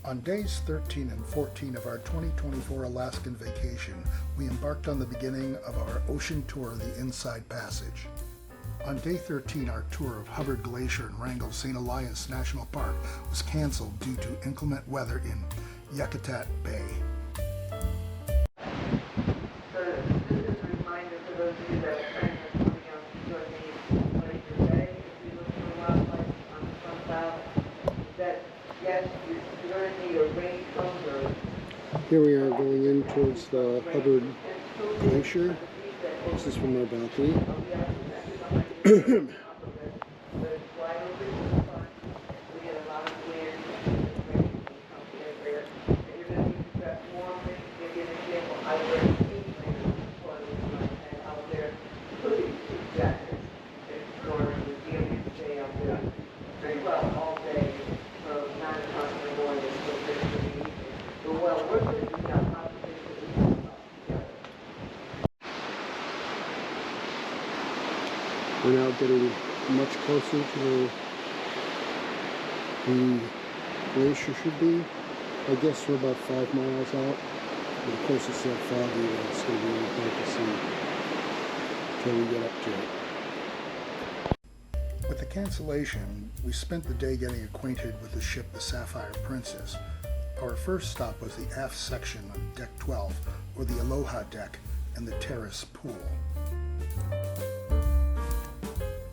On days 13 and 14 of our 2024 Alaskan vacation, we embarked on the beginning of our ocean tour of the Inside Passage. On day 13, our tour of Hubbard Glacier and Wrangell St. Elias National Park was canceled due to inclement weather in Yakutat Bay. So this is a reminder for those of you that are planning on coming out to join me Glacier Bay, if you look for wildlife on the front bow, that yes, you're going to need a rain cover. Here we are going in towards the Hubbard Glacier. This is from our balcony. We're now getting much closer to where the glacier should be. I guess we're about 5 miles out. But of course it's so foggy that it's going to be really hard to see until we get up to it. With the cancellation, we spent the day getting acquainted with the ship, the Sapphire Princess. Our first stop was the aft section on Deck 12, or the Aloha Deck, and the terrace pool.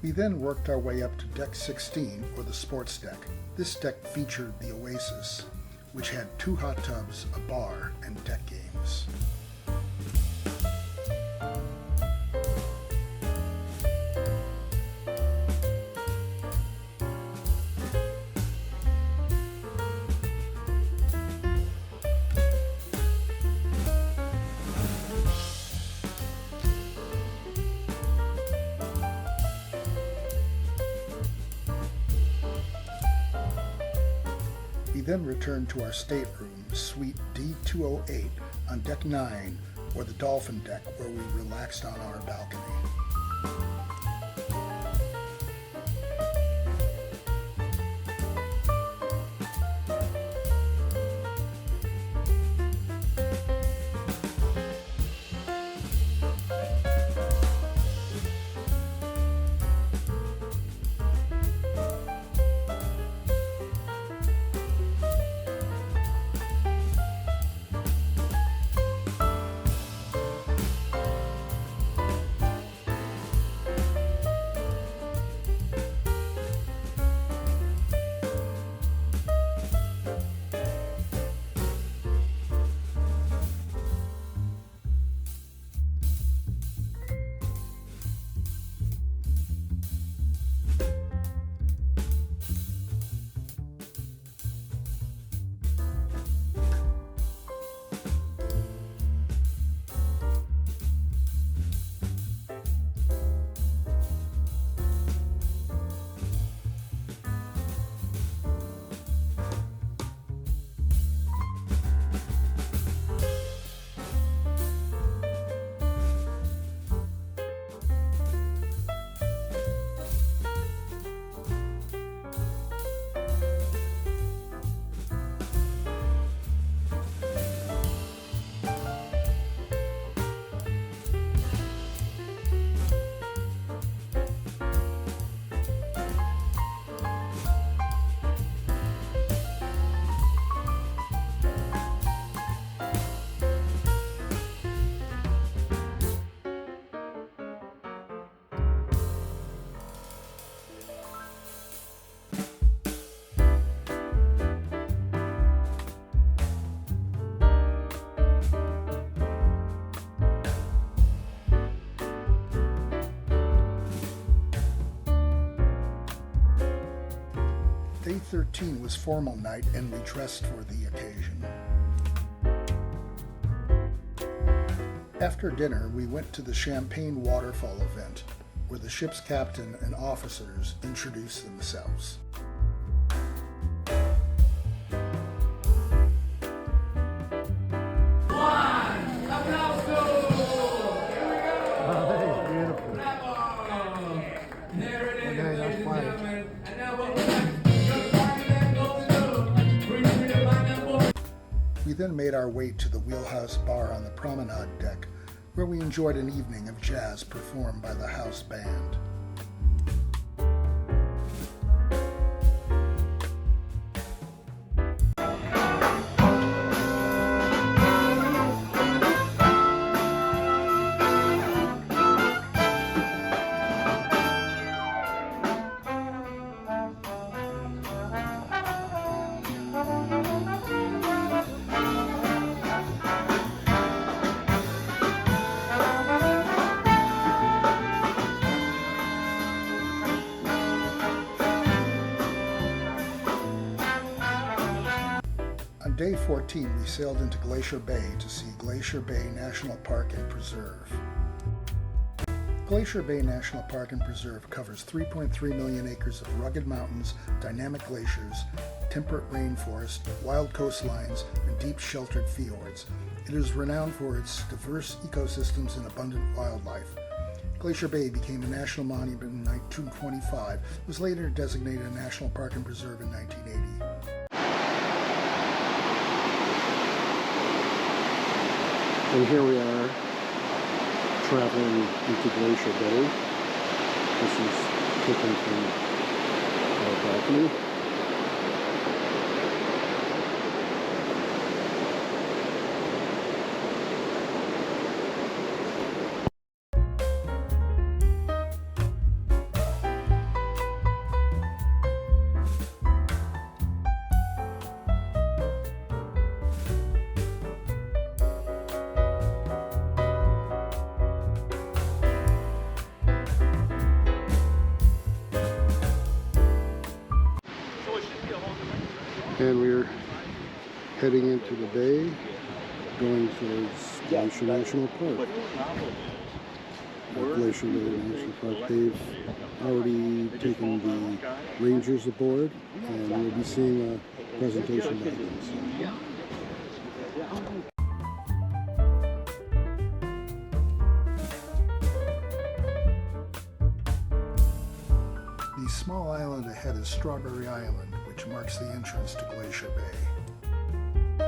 We then worked our way up to Deck 16, or the sports deck. This deck featured the Oasis, which had 2 hot tubs, a bar, and deck games. We then returned to our stateroom, Suite D208, on Deck 9, or the Dolphin Deck, where we relaxed on our balcony. Day 13 was formal night, and we dressed for the occasion. After dinner, we went to the Champagne Waterfall event, where the ship's captain and officers introduced themselves. And now what we're We then made our way to the Wheelhouse Bar on the promenade deck, where we enjoyed an evening of jazz performed by the house band. On day 14, we sailed into Glacier Bay to see Glacier Bay National Park and Preserve. Glacier Bay National Park and Preserve covers 3.3 million acres of rugged mountains, dynamic glaciers, temperate rainforest, wild coastlines, and deep sheltered fjords. It is renowned for its diverse ecosystems and abundant wildlife. Glacier Bay became a national monument in 1925, was later designated a national park and preserve in 1980. And here we are traveling into Glacier Bay. This is taken from our balcony. And we're heading into the bay, going towards Glacier National Park. Glacier Bay National Park. They've already taken the rangers aboard, and we'll be seeing a presentation by them. The small island ahead is Strawberry Island, which marks the entrance to Glacier Bay.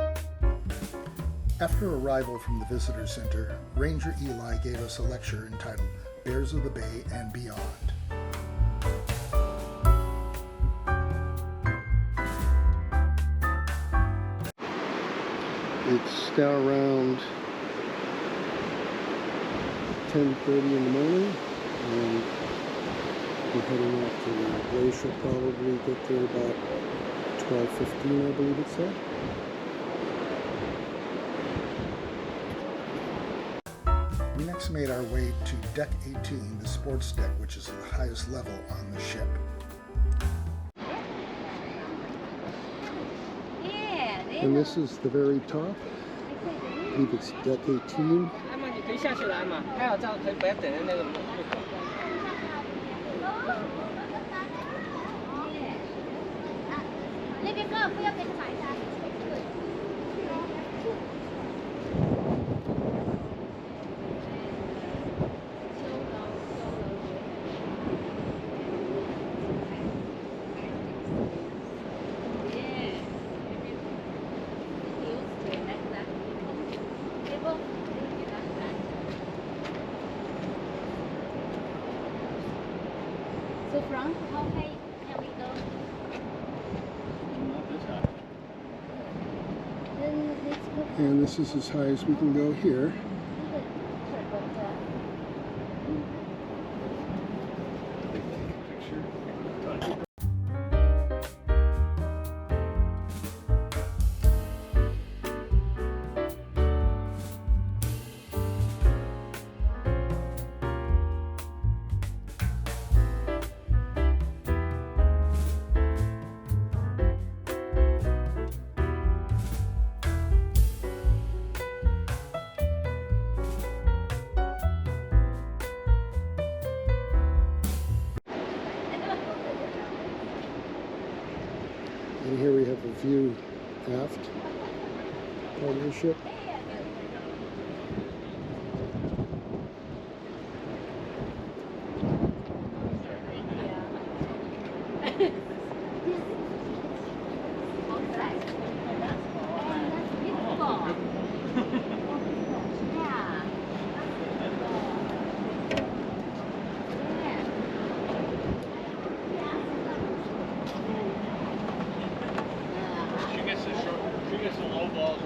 After arrival from the visitor center, Ranger Eli gave us a lecture entitled Bears of the Bay and Beyond. It's now around 10:30 in the morning, and we're heading out to the glacier. Probably get there about 12:15, I believe it said. We next made our way to Deck 18, the sports deck, which is the highest level on the ship. And this is the very top. I believe it's Deck 18. So from how high can we go? Then let's go. And this is as high as we can go here. And here we have a view aft part of the ship. get some low balls.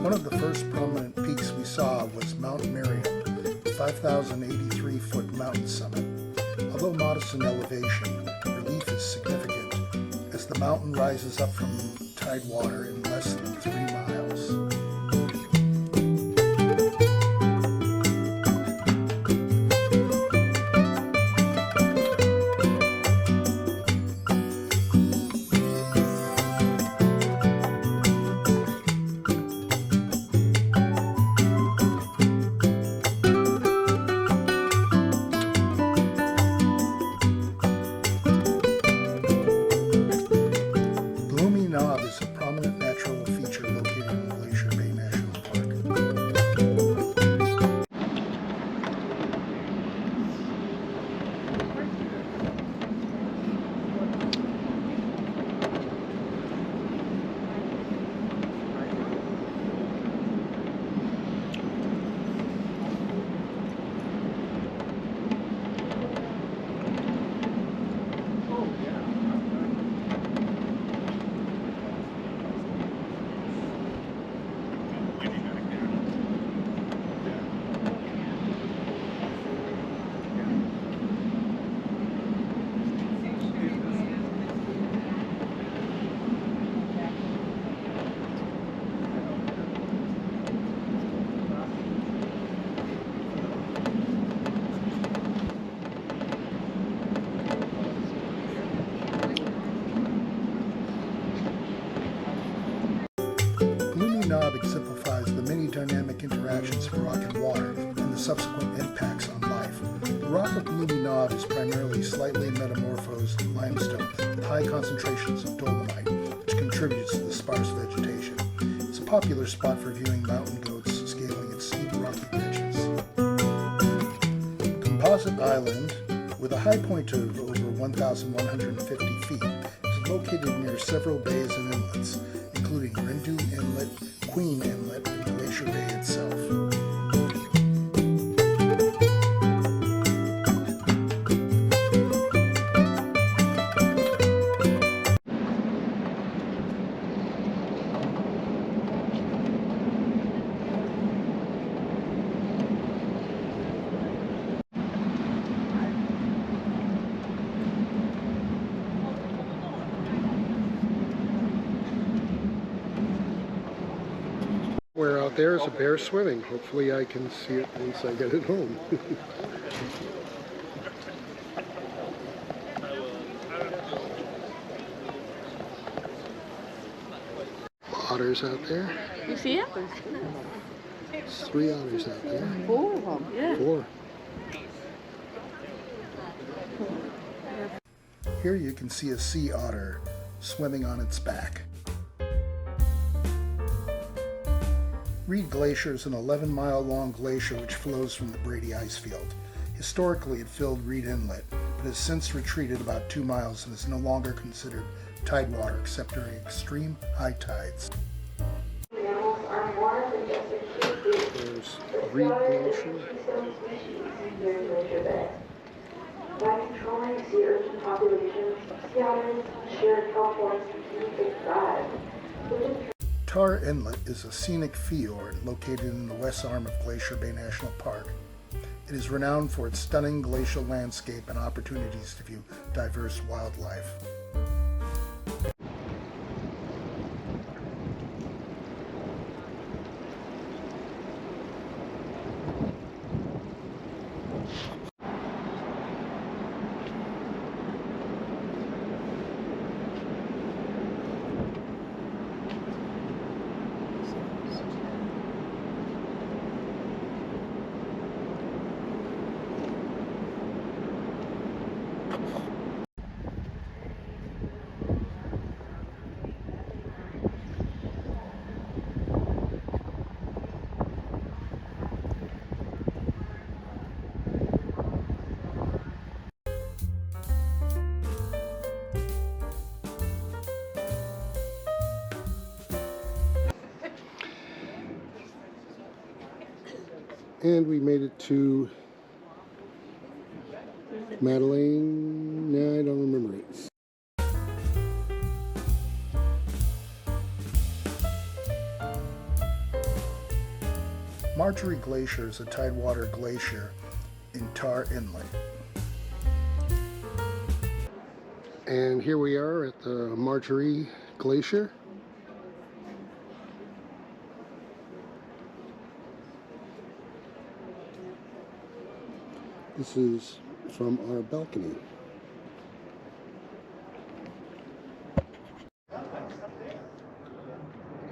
One of the first prominent peaks we saw was Mount Miriam, a 5,083-foot mountain summit. Although modest in elevation, relief is significant as the mountain rises up from tidewater in less than 3 miles. Knob is a prominent natural feature located in Glacier Bay National Park. Knob exemplifies the many dynamic interactions of rock and water and the subsequent impacts on life. The rock of Gloomy Knob is primarily slightly metamorphosed limestone with high concentrations of dolomite, which contributes to the sparse vegetation. It's a popular spot for viewing mountain goats scaling its steep rocky ridges. Composite Island, with a high point of over 1,150 feet, is located near several bays and inlets, including Rindu Inlet, Queen Inlet, and Glacier Bay itself. Where out there is a bear swimming. Hopefully I can see it once I get it home. Otters out there. You see it? There's 3 otters out there. 4 of them. Yeah. 4. Here you can see a sea otter swimming on its back. Reed Glacier is an 11-mile-long glacier which flows from the Brady Icefield. Historically, it filled Reed Inlet, but has since retreated about 2 miles and is no longer considered tidewater except during extreme high tides. There's Reed Glacier. By controlling sea urchin populations, sea otters share California's unique thrive. Tar Inlet is a scenic fjord located in the west arm of Glacier Bay National Park. It is renowned for its stunning glacial landscape and opportunities to view diverse wildlife. And we made it to Madeline? No, I don't remember it. Marjorie Glacier is a tidewater glacier in Tar Inlet. And here we are at the Marjorie Glacier. This is from our balcony.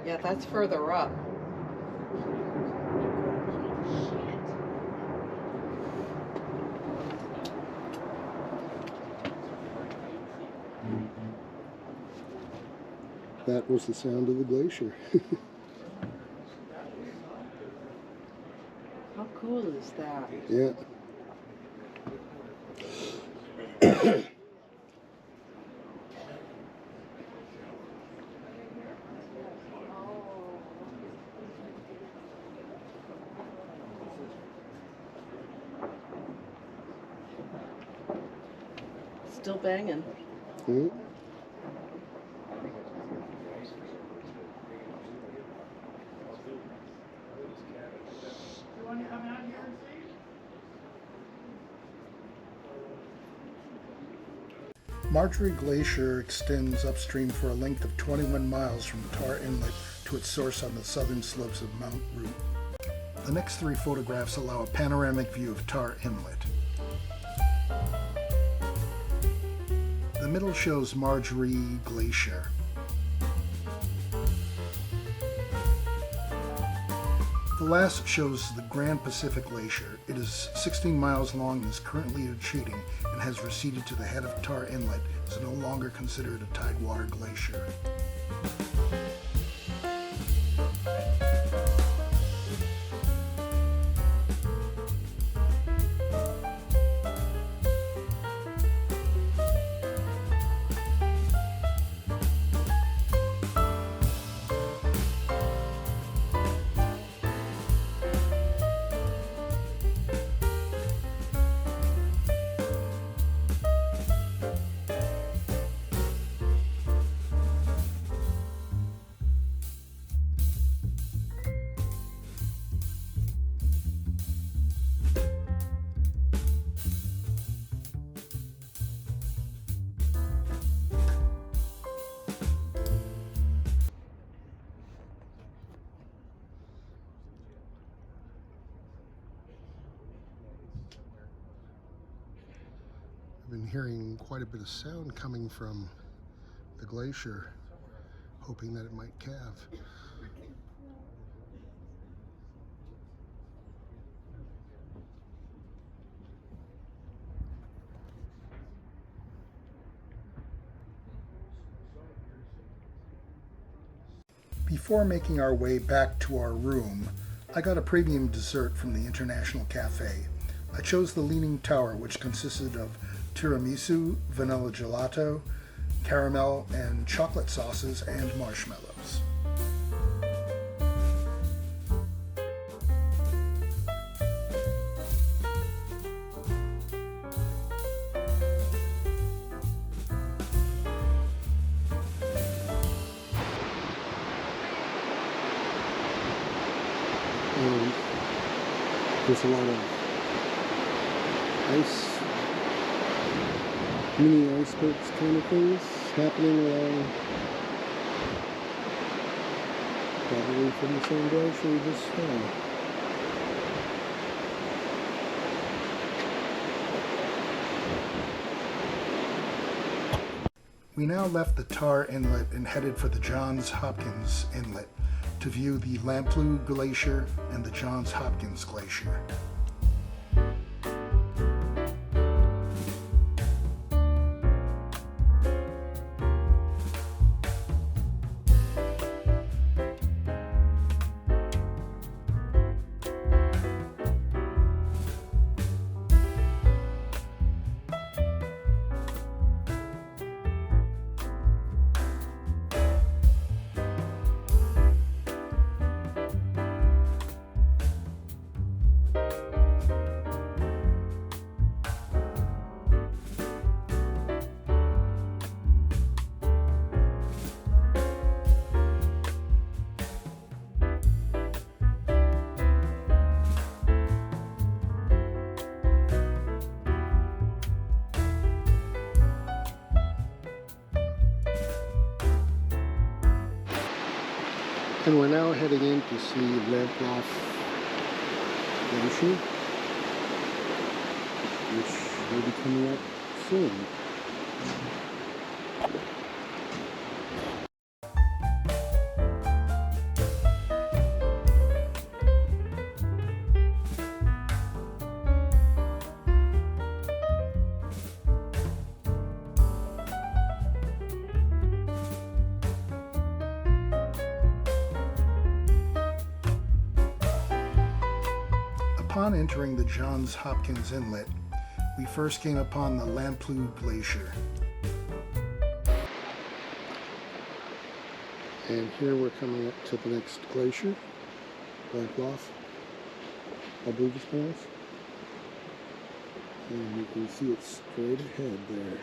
Yeah, that's further up. That was the sound of the glacier. How cool is that? Yeah. Still banging. Hmm. Marjorie Glacier extends upstream for a length of 21 miles from Tar Inlet to its source on the southern slopes of Mount Root. The next three photographs allow a panoramic view of Tar Inlet. The middle shows Marjorie Glacier. The last shows the Grand Pacific Glacier. It is 16 miles long and is currently retreating and has receded to the head of Tar Inlet. It is no longer considered a tidewater glacier. I've been hearing quite a bit of sound coming from the glacier, hoping that it might calve. Before making our way back to our room, I got a premium dessert from the International Cafe. I chose the Leaning Tower, which consisted of tiramisu, vanilla gelato, caramel and chocolate sauces, and marshmallows. There's a lot of ice, mini icebergs kind of things happening along, probably from the same glacier we just saw. We now left the Tar Inlet and headed for the Johns Hopkins Inlet to view the Lamplugh Glacier and the Johns Hopkins Glacier. And we're now heading in to see Glacier, which will be coming up soon. Upon entering the Johns Hopkins Inlet, we first came upon the Lamplugh Glacier. And here we're coming up to the next glacier, Lamplugh, I believe it's pronounced. And you can see it straight ahead there.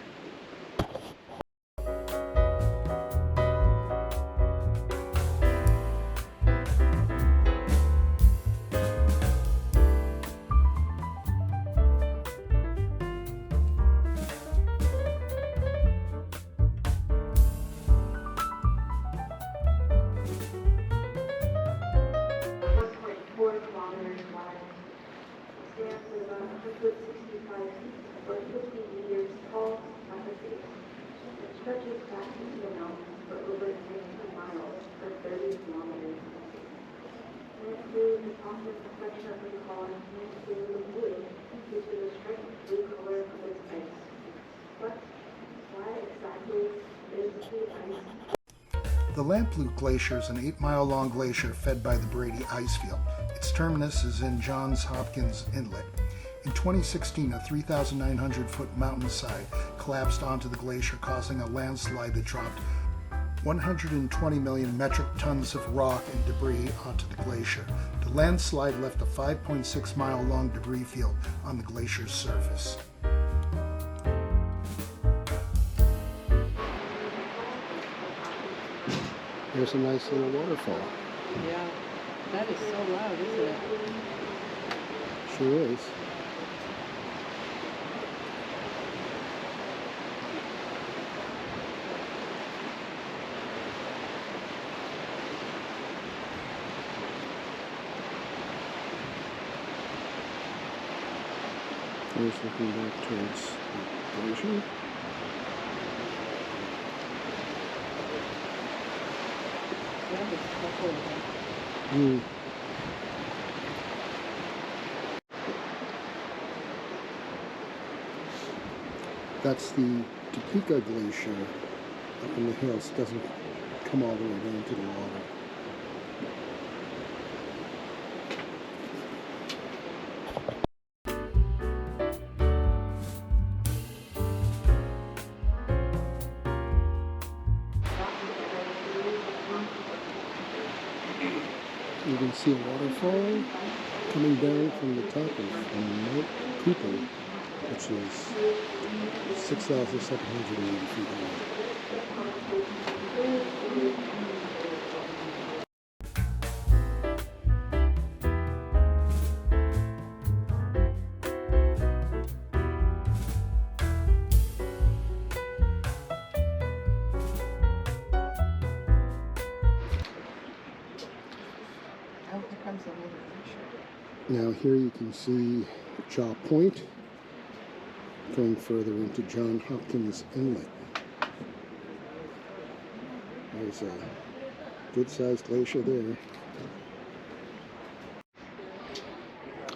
Stands at about 165 feet, or 50 meters tall at the base. It stretches back into the mountains for over 19 miles, or 30 kilometers. And through the positive reflection of the column into the blue, due to the striking blue color of its ice. But why exactly is the ice? The Lamplugh Glacier is an 8-mile-long glacier fed by the Brady Icefield. Its terminus is in Johns Hopkins Inlet. In 2016, a 3,900-foot mountainside collapsed onto the glacier, causing a landslide that dropped 120 million metric tons of rock and debris onto the glacier. The landslide left a 5.6-mile-long debris field on the glacier's surface. There's a nice little waterfall. Yeah. That is so loud, isn't it? Sure is. Here's looking back towards the glacier. That is so cool. That's the Topeka Glacier up in the hills. It doesn't come all the way down to the water. You can see a waterfall coming down from the top of Mount Cooper, which is 6,780 feet high. Oh, here comes the little glacier. Now here you can see Jaw Point going further into Johns Hopkins Inlet. There's a good-sized glacier there.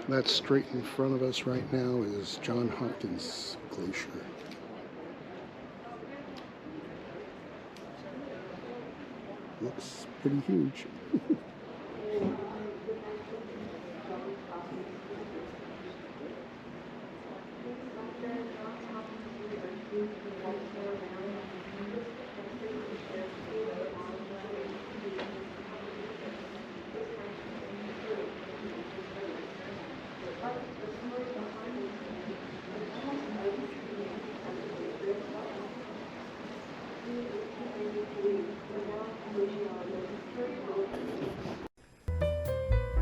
That's straight in front of us right now is Johns Hopkins Glacier. Looks pretty huge.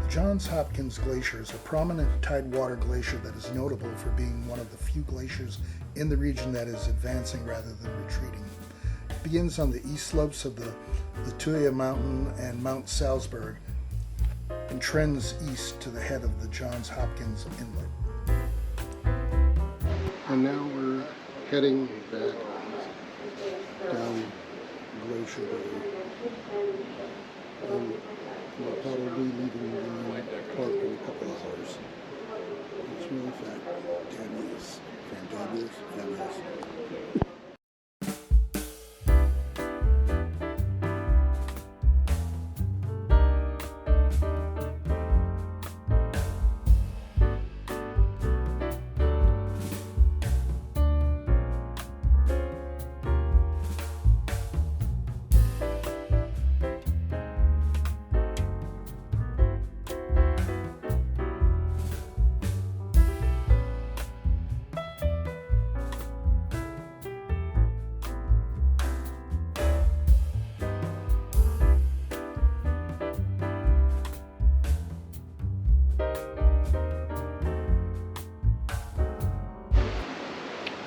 The Johns Hopkins Glacier is a prominent tidewater glacier that is notable for being one of the few glaciers in the region that is advancing rather than retreating. begins on the east slopes of the Tuya Mountain and Mount Salzburg and trends east to the head of the Johns Hopkins Inlet. And now we're heading back down Glacier Bay. And we'll probably be leaving the park in a couple of hours. It's really fabulous. Fantabulous. Fabulous.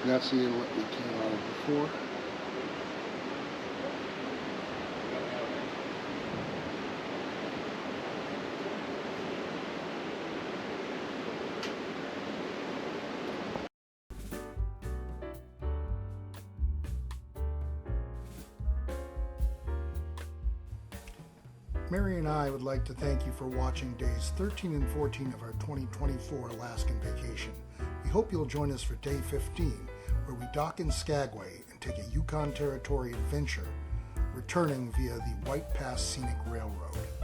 That's the inlet we came out of before. Mary and I would like to thank you for watching days 13 and 14 of our 2024 Alaskan vacation. We hope you'll join us for day 15, where we dock in Skagway and take a Yukon Territory adventure, returning via the White Pass Scenic Railroad.